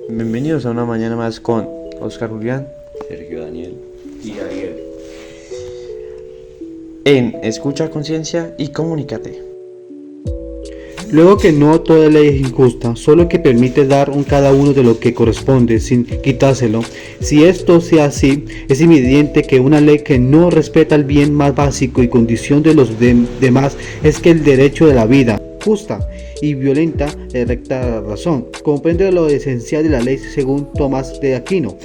Bienvenidos a una mañana más con Oscar Julián Sergio Daniel y Ariel. en Escucha Conciencia y Comunícate. Luego que no toda ley es injusta, solo que permite dar a cada uno de lo que corresponde sin quitárselo. Si esto sea así, es evidente que una ley que no respeta el bien más básico y condición de los demás es que el derecho de la vida, justa y violenta de recta razón, comprende lo esencial de la ley según Tomás de Aquino.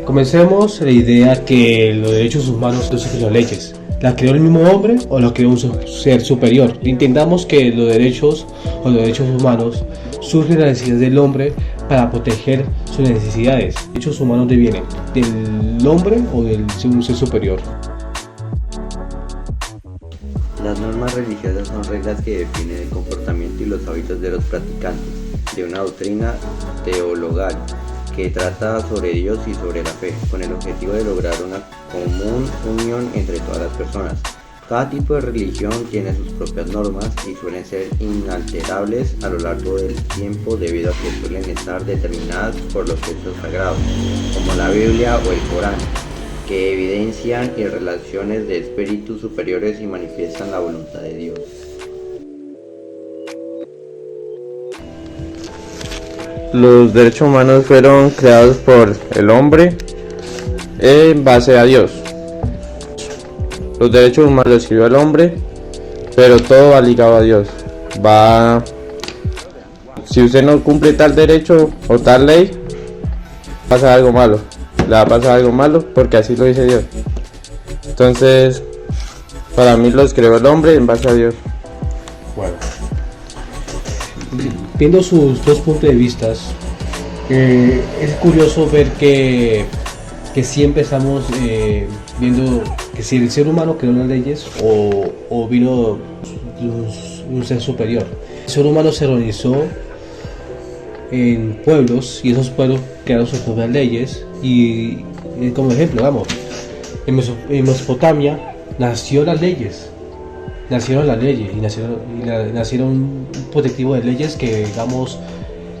Comencemos la idea que los derechos humanos no son las leyes. ¿La creó el mismo hombre o la creó un ser superior? Entendamos que los derechos humanos surgen de la necesidad del hombre para proteger sus necesidades. ¿Los derechos humanos de vienen? ¿Del hombre o del un ser superior? Las normas religiosas son reglas que definen el comportamiento y los hábitos de los practicantes de una doctrina teologal que trata sobre Dios y sobre la fe, con el objetivo de lograr una común unión entre todas las personas. Cada tipo de religión tiene sus propias normas y suelen ser inalterables a lo largo del tiempo debido a que suelen estar determinadas por los textos sagrados, como la Biblia o el Corán, que evidencian y relaciones de espíritus superiores y manifiestan la voluntad de Dios. Los derechos humanos fueron creados por el hombre en base a Dios. Los derechos humanos los escribió el hombre, pero todo va ligado a Dios. Si usted no cumple tal derecho o tal ley, pasa algo malo. Le va a pasar algo malo porque así lo dice Dios. Entonces, para mí los creó el hombre en base a Dios. Bueno, viendo sus dos puntos de vista, es curioso ver que siempre estamos viendo que si el ser humano creó las leyes o vino un ser superior. El ser humano se organizó en pueblos y esos pueblos crearon sus propias leyes y como ejemplo, vamos, en Mesopotamia nacieron las leyes y nacieron un protectivo de leyes que, digamos,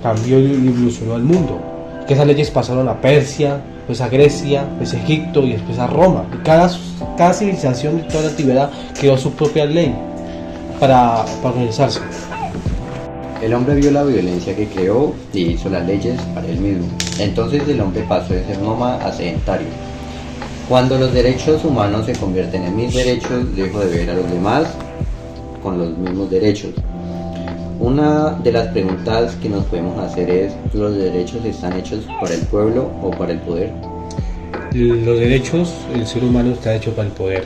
cambió y evolucionó al mundo. Que esas leyes pasaron a Persia, pues a Grecia, pues a Egipto y después a Roma. Y cada civilización de toda la antigüedad creó su propia ley para organizarse. El hombre vio la violencia que creó y hizo las leyes para él mismo. Entonces el hombre pasó de ser nómada a sedentario. Cuando los derechos humanos se convierten en mis derechos, dejo de ver a los demás con los mismos derechos. Una de las preguntas que nos podemos hacer es: ¿los derechos están hechos para el pueblo o para el poder? Los derechos, el ser humano está hecho para el poder,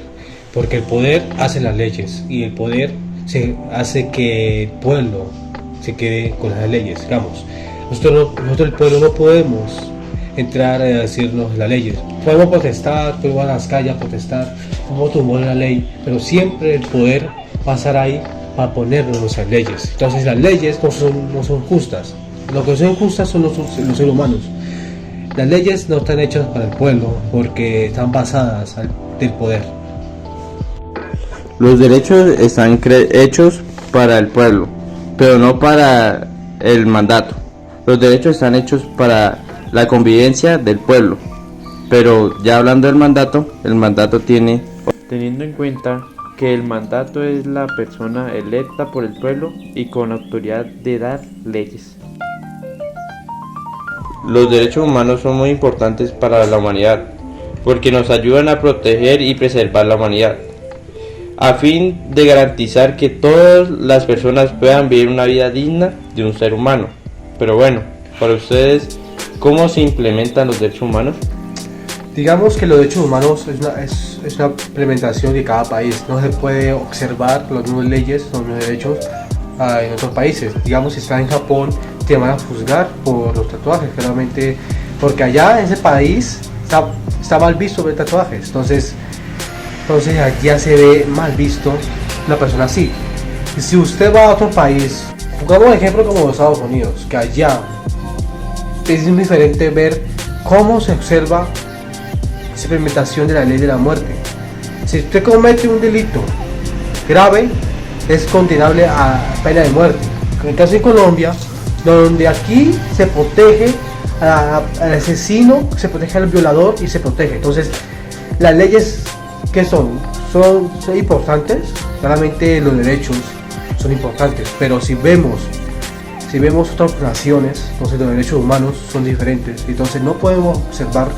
porque el poder hace las leyes y el poder hace que el pueblo se quede con las leyes. Digamos, nosotros el pueblo no podemos entrar a decirnos las leyes. Podemos protestar, podemos ir a las calles a protestar, podemos tumbar la ley, pero siempre el poder va a estar ahí para ponernos nuestras leyes. Entonces las leyes no son justas. Lo que son justas son los seres humanos. Las leyes no están hechas para el pueblo porque están basadas del poder. Los derechos están hechos para el pueblo, pero no para el mandato. Los derechos están hechos para la convivencia del pueblo, pero ya hablando del mandato, el mandato tiene, teniendo en cuenta que el mandato es la persona electa por el pueblo y con autoridad de dar leyes. Los derechos humanos son muy importantes para la humanidad, porque nos ayudan a proteger y preservar la humanidad, a fin de garantizar que todas las personas puedan vivir una vida digna de un ser humano. Pero bueno, para ustedes, ¿cómo se implementan los derechos humanos? Digamos que los derechos humanos es una implementación de cada país. No se puede observar las mismas leyes, los mismos derechos en otros países. Digamos, si estás en Japón, te van a juzgar por los tatuajes, claramente, porque allá en ese país está mal visto ver tatuajes. Entonces allá se ve mal visto una persona así. Y si usted va a otro país, pongamos un ejemplo como los Estados Unidos, que allá es diferente ver cómo se observa esa implementación de la ley de la muerte. Si usted comete un delito grave, es condenable a pena de muerte. En el caso de Colombia, donde aquí se protege al asesino, se protege al violador y se protege. Entonces, las leyes, ¿qué son? Son importantes, claramente los derechos son importantes, pero si vemos otras naciones, entonces los derechos humanos son diferentes. Entonces no podemos observar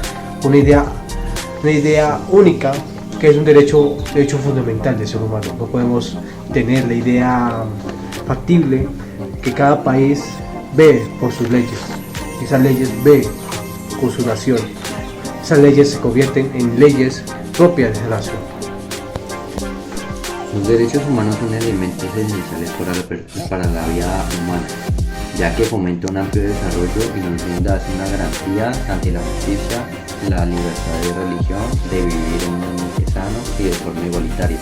una idea única que es un derecho fundamental del ser humano. No podemos tener la idea factible que cada país ve por sus leyes. Esas leyes ve con su nación. Esas leyes se convierten en leyes propias de esa nación. Los derechos humanos son elementos esenciales para la vida humana, ya que fomenta un amplio desarrollo y nos brinda así una garantía ante la justicia, la libertad de religión, de vivir en un ambiente sano y de forma igualitaria.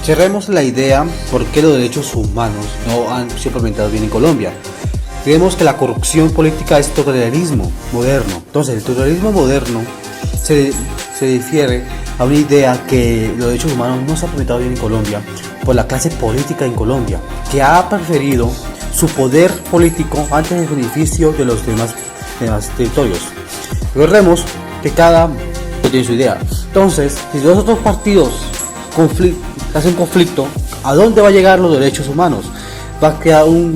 Cerremos la idea por qué los derechos humanos no han sido implementados bien en Colombia. Creemos que la corrupción política es totalitarismo moderno. Entonces, el totalitarismo moderno se difiere a una idea que los derechos humanos no se han implementado bien en Colombia por la clase política en Colombia, que ha preferido su poder político antes del beneficio de los demás territorios. Recordemos que cada tiene su idea. Entonces, si los otros partidos hacen conflicto, ¿a dónde va a llegar los derechos humanos? Va a quedar un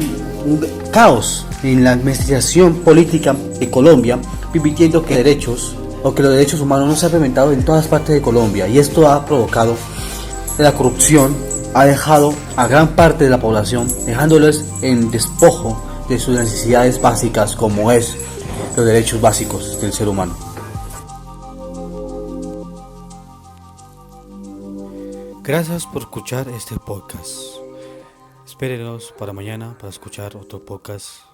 caos en la administración política de Colombia, permitiendo que los derechos humanos no se han implementado en todas partes de Colombia, y esto ha provocado la corrupción, ha dejado a gran parte de la población, dejándoles en despojo de sus necesidades básicas, como es los derechos básicos del ser humano. Gracias por escuchar este podcast. Espérenos para mañana para escuchar otro podcast